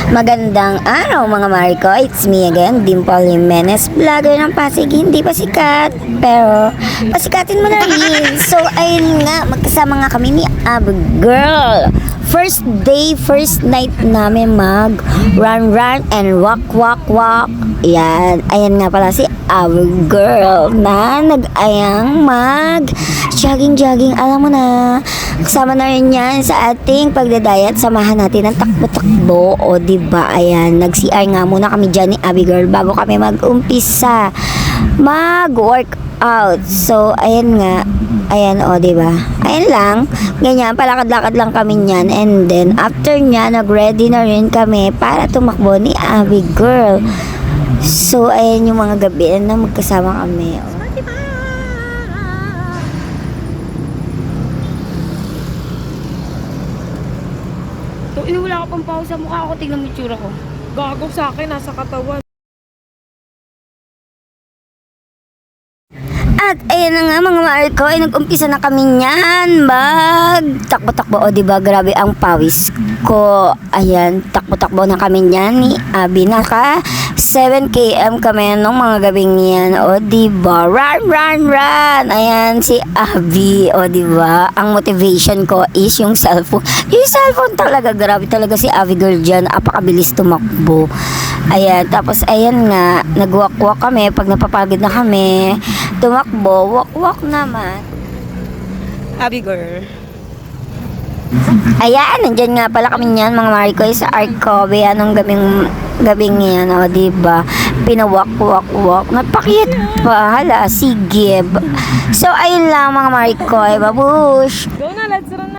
Magandang araw mga Mariko, it's me again, Dimple Jimenez, vlogger ng Pasig, hindi pa sikat, pero pasikatin mo na rin. So ayun nga, magkasama nga kami ni Girl. First day, first night namin mag run and walk. Yan, ayan nga pala si Girl na nag-ayang mag jogging, alam mo na. Kasama na rin yan sa ating pagdadayat. Samahan natin ng takbo-takbo. O diba, ayan, nag-CR nga muna kami dyan ni Girl bago kami mag-umpisa mag-workout. So, ayan nga. Ayan, o diba. Ayan lang. Ganyan, palakad-lakad lang kami niyan. And then, after nya, nag-ready na rin kami para tumakbo ni Girl. So, ayan yung mga gabi na magkasama kami. O, diba? So, wala ka pang pao sa mukha ko. Tingnan mo yung tsura ko. Gago sa akin, nasa katawan. At ayan na nga mga Mariko, ay nag-umpisa na kami niyan magtakbo-takbo. O diba, grabe ang pawis ko. Ayan, takbo-takbo na kami niyan ni Abby. Naka 7 km kami nung mga gabing yan. O diba, run. Ayan si Abby. O diba, ang motivation ko is yung cellphone. Yung cellphone talaga, grabe talaga si Abby Girl dyan. Apakabilis tumakbo. Ayan, tapos ayan nga, nag-walk kami. Pag napapagod na kami, tumakbo, walk naman. Abby Girl. Ayan, nandyan nga pala kami niyan, mga Mariko, sa Arcobe. Anong gabing yan, o diba? Pinawalk. Napakit pa, hala, sige. So, ayun lang mga Mariko, babush. Go na, let's run na.